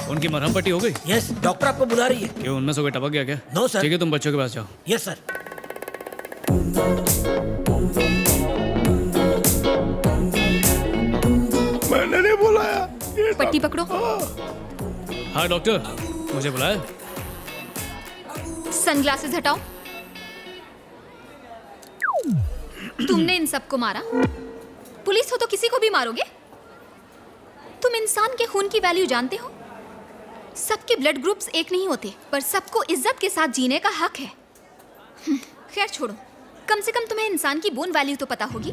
उनकी मरहम पट्टी हो गई? यस, डॉक्टर आपको बुला रही है। क्यों, उनमें से कोई टपक गया क्या? No sir. ठीक है, तुम बच्चों के पास जाओ। Yes sir. मैंने नहीं बुलाया। पट्टी पकड़ो। हाँ डॉक्टर, मुझे बुलाया? सनग्लासेस हटाओ। तुमने इन सबको मारा? पुलिस हो तो किसी को भी मारोगे? तुम इंसान के खून की वैल्यू जानते हो? सबके ब्लड ग्रुप्स एक नहीं होते, पर सबको इज्जत के साथ जीने का हक है। खैर छोड़ो, कम से कम तुम्हें इंसान की बोन वैल्यू तो पता होगी।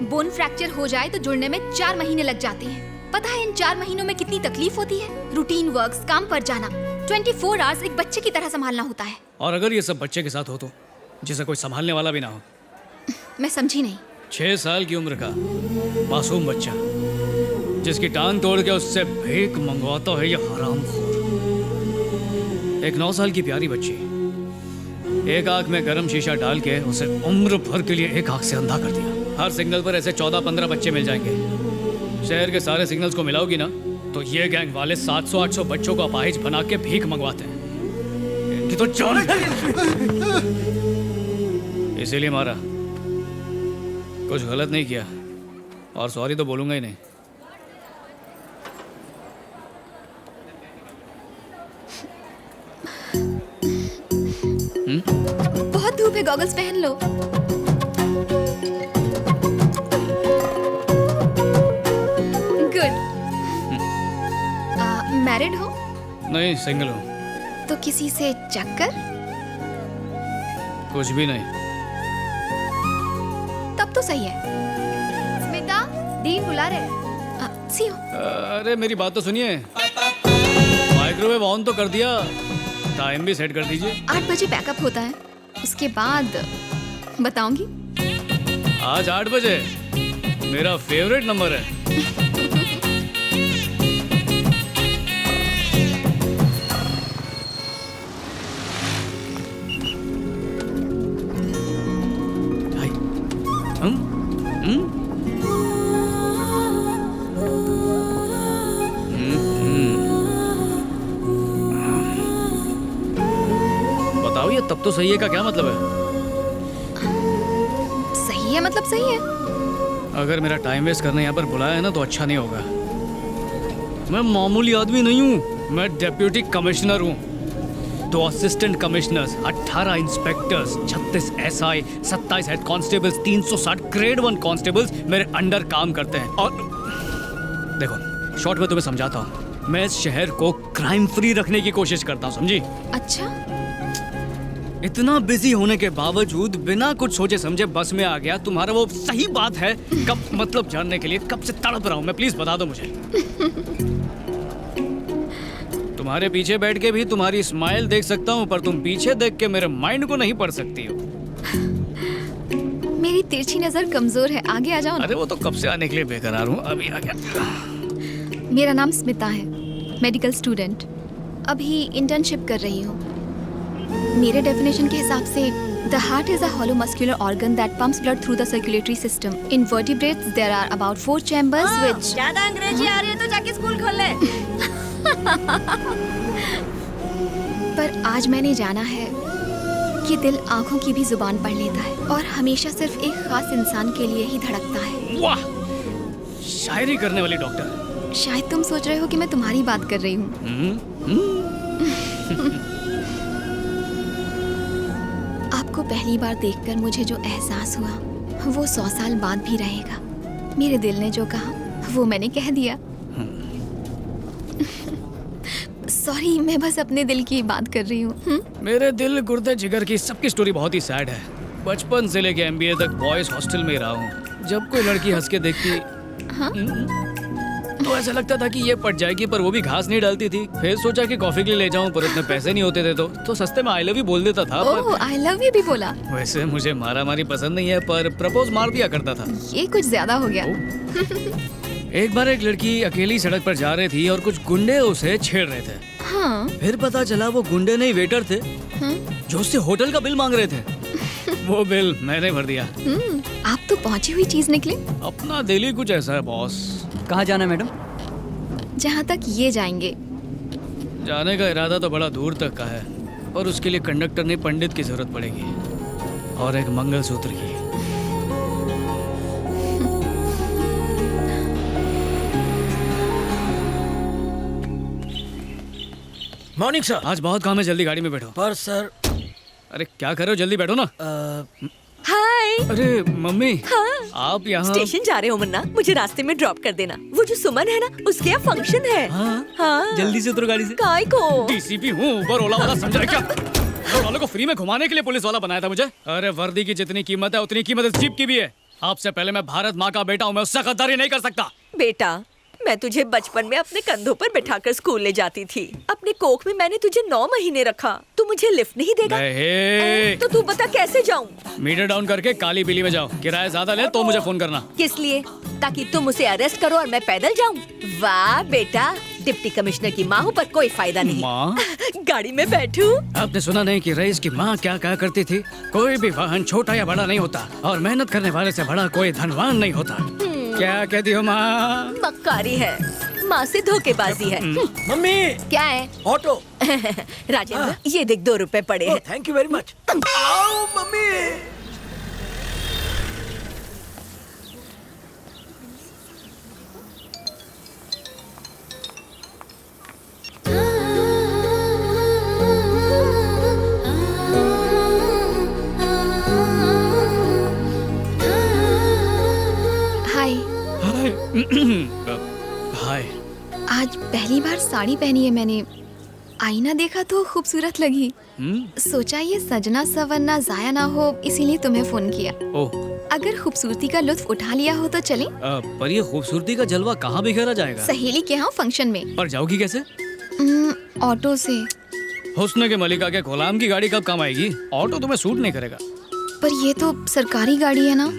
बोन फ्रैक्चर हो जाए तो जुड़ने में 4 महीने लग जाते हैं। पता है इन 4 महीनों में कितनी तकलीफ होती है? रूटीन वर्क्स, काम पर जाना, 24 आवर्स एक बच्चे की तरह संभालना होता है। और अगर ये सब बच्चे के साथ हो तो, जिसे कोई संभालने वाला भी ना हो? मैं समझी नहीं। 6 साल की उम्र का मासूम बच्चा, जिसकी टांग तोड़ के उससे भीख मंगवाता है ये हरामखोर। एक 9 साल की प्यारी बच्ची, एक आंख में गर्म शीशा डाल के उसे उम्र भर के लिए एक आंख से अंधा कर दिया। हर सिग्नल पर ऐसे 14-15 बच्चे मिल जाएंगे। शहर के सारे सिग्नल्स को मिलाओगी ना तो ये गैंग वाले 700-800 बच्चों को अपाहिज बना के भीख मंगवाते हैं। इनकी तो जान इसीलिए मारा। कुछ गलत नहीं किया और सॉरी तो बोलूंगा ही नहीं। बहुत धूप है, गॉगल्स पहन लो। गुड। मैरिड हो? नहीं, सिंगल हूँ। तो किसी से चक्कर? कुछ भी नहीं। तब तो सही है। स्मिता, डीन बुला रहे हैं। सी हो। अरे मेरी बात तो सुनिए। माइक्रोवेव ऑन तो कर दिया, टाइम भी सेट कर दीजिए। 8 बजे बैकअप होता है, उसके बाद बताऊंगी। आज 8 बजे मेरा फेवरेट नंबर है। बताओ ये तब तो सही है का क्या मतलब है? सही है मतलब सही है। अगर मेरा टाइम वेस्ट करने यहाँ पर बुलाया है ना तो अच्छा नहीं होगा। मैं मामूली आदमी नहीं हूँ, मैं डेप्यूटी कमिश्नर हूँ। 2 assistant commissioners, 18 inspectors, 36 SI, 27 head constables, 360 grade 1 constables मेरे अंडर काम करते हैं। और देखो, शॉर्ट में तुम्हें समझाता हूँ, मैं इस शहर को क्राइम फ्री रखने की कोशिश करता हूँ, समझी? अच्छा, इतना बिजी होने के बावजूद बिना कुछ सोचे समझे बस में आ गया। तुम्हारा वो सही बात है कब मतलब जानने के लिए कब से तड़प रहा हूँ मैं, प्लीज बता दो मुझे। तुम्हारे पीछे बैठ के भी तुम्हारी स्माइल देख सकता हूँ, पर तुम पीछे देख के मेरे माइंड को नहीं पढ़ सकती हो। मेरी तिरछी नजर कमजोर है, आगे आ जाओ ना। अरे वो तो कब से आने के लिए बेकरार हूँ, अभी आ गया। मेरा नाम स्मिता है, मेडिकल स्टूडेंट। अभी इंटर्नशिप कर रही हूँ। मेरे डेफिनेशन के हिसाब से the heart is a hollow muscular organ that pumps blood through the circulatory system. In vertebrates there are about 4 chambers which ज्यादा अंग्रेजी आ रही है तो जाके स्कूल खोल ले। पर आज मैंने जाना है कि दिल आंखों की भी जुबान पढ़ लेता है और हमेशा सिर्फ एक खास इंसान के लिए ही धड़कता है। वाह, शायरी करने वाली डॉक्टर। शायद तुम सोच रहे हो कि मैं तुम्हारी बात कर रही हूँ। आपको पहली बार देखकर मुझे जो एहसास हुआ वो 100 साल बाद भी रहेगा। मेरे दिल ने जो कहा वो मैंने कह दिया। सॉरी, मैं बस अपने दिल की बात कर रही हूँ। मेरे दिल गुर्दे जिगर की सबकी स्टोरी बहुत ही सैड है। बचपन से लेके MBA तक बॉयज हॉस्टल में रहा हूँ। जब कोई लड़की हंस के देखती तो ऐसा लगता था कि ये पट जाएगी, पर वो भी घास नहीं डालती थी। फिर सोचा कि कॉफी के लिए ले जाऊं, पर इतने पैसे नहीं होते थे तो सस्ते में आई लव यू बोल देता था। ओह, आई लव यू भी बोला? वैसे मुझे मारा मारी पसंद नहीं है, पर प्रपोज मार दिया करता था। ये कुछ ज्यादा हो गया। एक बार एक लड़की अकेली सड़क पर जा रही थी और कुछ गुंडे उसे छेड़ रहे थे। हाँ। फिर पता चला वो गुंडे नहीं वेटर थे, जो उससे होटल का बिल मांग रहे थे। वो बिल मैंने भर दिया। आप तो पहुंची हुई चीज निकले। अपना दिल ही कुछ ऐसा है बॉस। कहाँ जाना है मैडम? जहाँ तक ये जाएंगे जाने का इरादा तो बड़ा दूर तक का है, पर उसके लिए कंडक्टर ने पंडित की जरूरत पड़ेगी और एक मंगलसूत्र की। Morning sir. आज बहुत काम है, जल्दी गाड़ी में बैठो। पर सर अरे क्या कर रहे हो, जल्दी बैठो ना। हाय। अरे मम्मी, हाँ। आप यहाँ? स्टेशन जा रहे हो मुन्ना, मुझे रास्ते में ड्रॉप कर देना। वो जो सुमन है ना, उसके यहाँ फंक्शन है। हाँ। जल्दी से उतरो गाड़ी से। काय को? डीसीपी हूँ, ऊबर ओला वाला समझा क्या? ऊबर वालों को फ्री में घुमाने के लिए पुलिस वाला बनाया था मुझे। अरे वर्दी की जितनी कीमत है उतनी कीमत इस जीप की भी है। आपसे पहले मैं भारत माँ का बेटा हूँ, मैं उससे गद्दारी नहीं कर सकता। बेटा, मैं तुझे बचपन में अपने कंधों पर बिठाकर स्कूल ले जाती थी। अपने कोख में मैंने तुझे 9 महीने रखा। तू मुझे लिफ्ट नहीं देगा? नहीं। तो तू बता कैसे जाऊं? मीटर डाउन करके काली बिल्ली में जाओ, किराया ज्यादा ले तो मुझे फोन करना। किस लिए? ताकि तुम उसे अरेस्ट करो और मैं पैदल जाऊं? वाह बेटा, डिप्टी कमिश्नर की माँ हूँ पर कोई फायदा नहीं। माँ? गाड़ी में बैठू? आपने सुना नहीं कि रईस की माँ क्या कहा करती थी? कोई भी वाहन छोटा या बड़ा नहीं होता और मेहनत करने वाले से बड़ा कोई धनवान नहीं होता। क्या कहती हो माँ? मक्कारी है, माँ से धोखेबाजी है। मम्मी क्या है? ऑटो। राजेंद्र, ये देख 2 रुपए पड़े हैं। Thank you very much. आओ मम्मी। हाय। हाय। आज पहली बार साड़ी पहनी है मैंने। आईना देखा तो खूबसूरत लगी। सोचा ये सजना सवरना जाया ना हो, इसीलिए तुम्हें फोन किया। ओह, अगर खूबसूरती का लुत्फ उठा लिया हो तो चलें? पर ये खूबसूरती का जलवा कहाँ बिखेरा जाएगा? सहेली के यहाँ फंक्शन में। पर जाओगी कैसे? ऑटो से। हुस्न के मलिका के गुलाम की गाड़ी कब काम आएगी? ऑटो तुम्हें सूट नहीं करेगा। पर ये तो सरकारी गाड़ी है ना।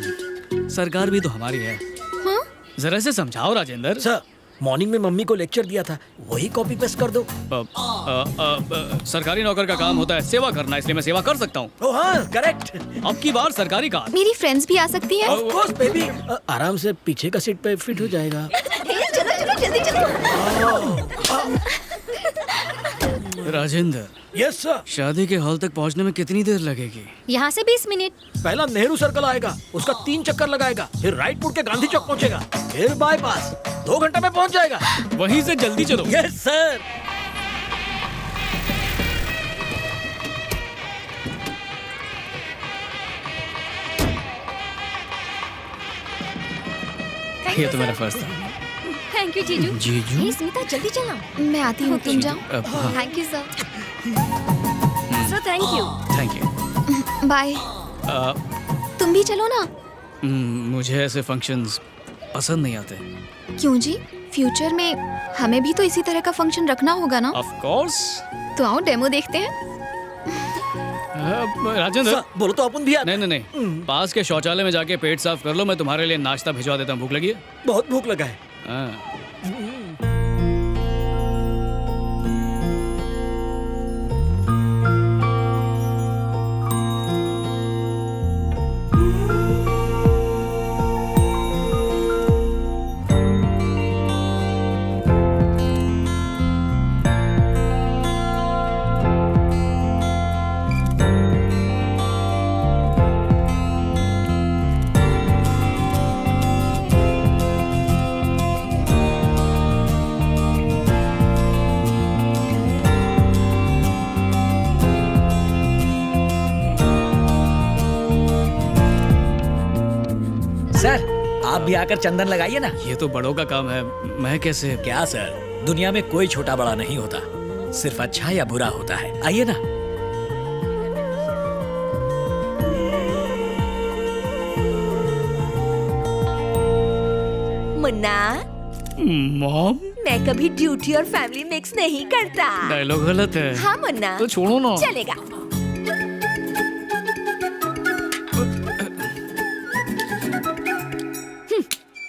सरकार भी तो हमारी है। हाँ? जरा से समझाओ राजेंद्र। सर, मॉर्निंग में मम्मी को लेक्चर दिया था, वही कॉपी पेस्ट कर दो। सरकारी नौकर का काम होता है सेवा करना, इसलिए मैं सेवा कर सकता हूँ। ओह हाँ, करेक्ट। अब की बार सरकारी कार। मेरी फ्रेंड्स भी आ सकती हैं। Of course baby. आराम से पीछे का सीट पे फिट हो जाएगा। चलो चलो जल्दी चलो। Rajendra, yes sir. शादी के हॉल तक पहुँचने में कितनी देर लगेगी? यहाँ से 20 मिनट। पहला नेहरू सर्कल आएगा, उसका 3 चक्कर लगाएगा, फिर राइट मुड़ के गांधी चौक पहुंचेगा, फिर बाईपास। 2 घंटे में पहुंच जाएगा। वहीं से जल्दी चलो। Yes sir. ये तो मेरा फर्स्ट था। थैंक यू जीजू। जीजू? हे स्मिता, जल्दी चला। मैं आती हूँ, तुम जाओ। हाँ। Thank you sir. Sir thank you. Thank you. Bye. तुम भी चलो ना। मुझे ऐसे फंक्शंस पसंद नहीं आते। क्यों जी? फ्यूचर में हमें भी तो इसी तरह का फंक्शन रखना होगा ना। Of course. तो आओ डेमो देखते हैं। राजेंद्र, सर, बोलो तो अपन भी आते। नहीं नहीं नहीं, पास के शौचालय में जाके पेट साफ कर लो, मैं तुम्हारे लिए नाश्ता भिजवा देता हूँ। भूख लगी है? बहुत भूख लगा है। हाँ। सर, आप भी आकर चंदन लगाइए ना। ये तो बड़ों का काम है, मैं कैसे? क्या सर, दुनिया में कोई छोटा बड़ा नहीं होता, सिर्फ अच्छा या बुरा होता है। आइए ना। मुन्ना, मॉम, मैं कभी ड्यूटी और फैमिली मिक्स नहीं करता। डायलॉग गलत है। हाँ मुन्ना, तो छोड़ो ना। चलेगा।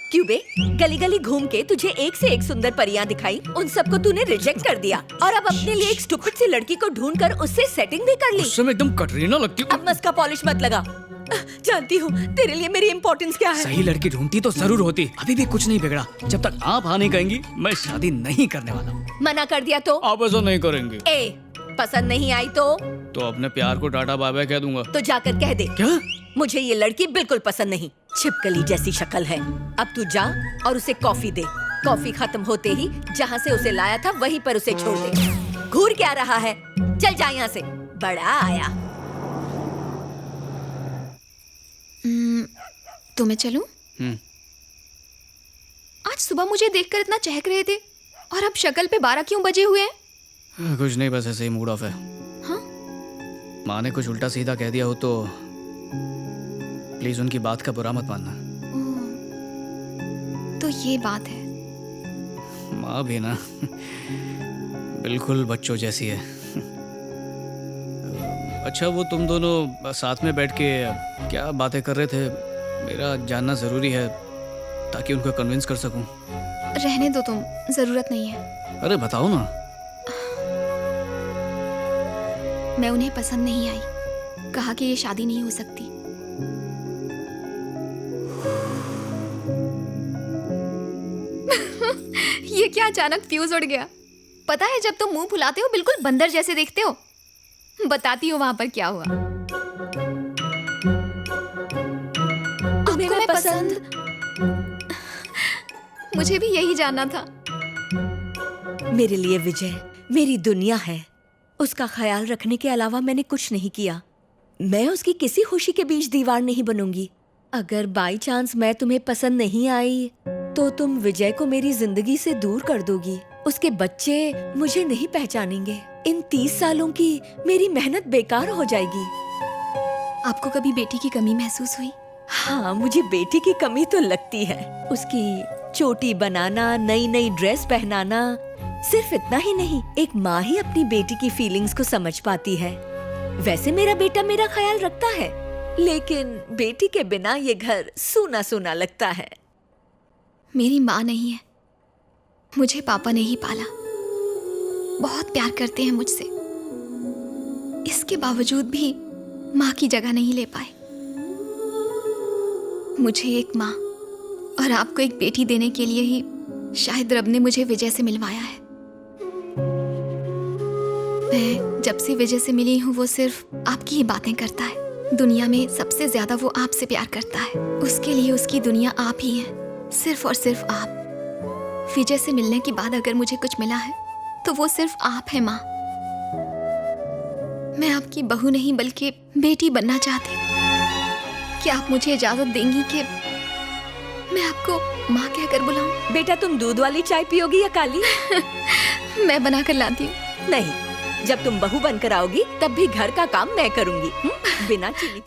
क्यों बे? गली गली घूम के तुझे एक से एक सुंदर परियां दिखाई, उन सबको तूने रिजेक्ट कर दिया और अब अपने लिए एक स्टूपिड सी लड़की को ढूंढकर उससे सेटिंग भी कर ली। उस समय एकदम कटरीना लगती हूँ। अब मस्का पॉलिश मत लगा। जानती हूँ तेरे लिए मेरी इम्पोर्टेंस क्या है। सही लड़की ढूंढती तो जरूर होती। अभी भी कुछ नहीं बिगड़ा। जब तक आप हाँ नहीं कहेंगी मैं शादी नहीं करने वाला हूँ। मना कर दिया तो? आप ऐसा नहीं करेंगे पसंद नहीं आई तो अपने प्यार को टाटा बाय बाय कह दूंगा। तो जाकर कह दे। क्या? मुझे ये लड़की बिल्कुल पसंद नहीं। छिपकली जैसी शक्ल है। अब तू जा और उसे कॉफी दे। कॉफी खत्म होते ही जहाँ से उसे लाया था वहीं पर उसे छोड़ दे। घूर क्या रहा है? चल जा यहाँ से। बड़ा आया। तो मैं चलूं? आज सुबह मुझे देखकर इतना चहक रहे थे और अब शक्ल पे 12 क्यों बजे हुए हैं? कुछ नहीं, बस ऐसे ही मूड ऑफ है। हाँ? माँ ने कुछ उल्टा सीधा कह दिया हो तो प्लीज उनकी बात का बुरा मत मानना। तो ये बात है। माँ भी ना बिल्कुल बच्चों जैसी है। अच्छा वो तुम दोनों साथ में बैठ के क्या बातें कर रहे थे? मेरा जानना जरूरी है ताकि उनको कन्विंस कर सकूं। रहने दो तुम, जरूरत नहीं है। अरे बताओ ना। मैं उन्हें पसंद नहीं आई। कहा कि ये शादी नहीं हो सकती। ये क्या अचानक फ्यूज उड़ गया? पता है जब तुम मुंह फुलाते हो बिल्कुल बंदर जैसे दिखते हो। बताती हूँ वहां पर क्या हुआ। तुम्हें मैं पसंद? मुझे भी यही जानना था। मेरे लिए विजय मेरी दुनिया है। उसका ख्याल रखने के अलावा मैंने कुछ नहीं किया। मैं उसकी किसी खुशी के बीच दीवार नहीं बनूंगी। अगर बाई चांस मैं तुम्हें पसंद नहीं आई तो तुम विजय को मेरी जिंदगी से दूर कर दोगी। उसके बच्चे मुझे नहीं पहचानेंगे। इन 30 सालों की मेरी मेहनत बेकार हो जाएगी। आपको कभी बेटी की कमी महसूस हुई? हाँ, मुझे बेटी की कमी तो लगती है। उसकी चोटी बनाना, नई नई ड्रेस पहनाना। सिर्फ इतना ही नहीं, एक माँ ही अपनी बेटी की फीलिंग्स को समझ पाती है। वैसे मेरा बेटा मेरा ख्याल रखता है, लेकिन बेटी के बिना ये घर सूना सूना लगता है। मेरी माँ नहीं है, मुझे पापा ने ही पाला। बहुत प्यार करते हैं मुझसे। इसके बावजूद भी माँ की जगह नहीं ले पाए। मुझे एक माँ और आपको एक बेटी देने के लिए ही शायद रब ने मुझे विजय से मिलवाया है। मैं जब से विजय से मिली हूँ वो सिर्फ आपकी ही बातें करता है। दुनिया में सबसे ज्यादा वो आपसे प्यार करता है। उसके लिए उसकी दुनिया आप ही है, सिर्फ और सिर्फ आप। विजय से मिलने के बाद अगर मुझे कुछ मिला है तो वो सिर्फ आप है माँ। मैं आपकी बहू नहीं बल्कि बेटी बनना चाहती हूँ। क्या आप मुझे इजाजत देंगी कि मैं आपको माँ कहकर बुलाऊं? बेटा तुम दूध वाली चाय पियोगी या काली? मैं बना कर लाती हूँ। नहीं, जब तुम बहू बनकर आओगी तब भी घर का काम मैं करूंगी। बिना चीनी।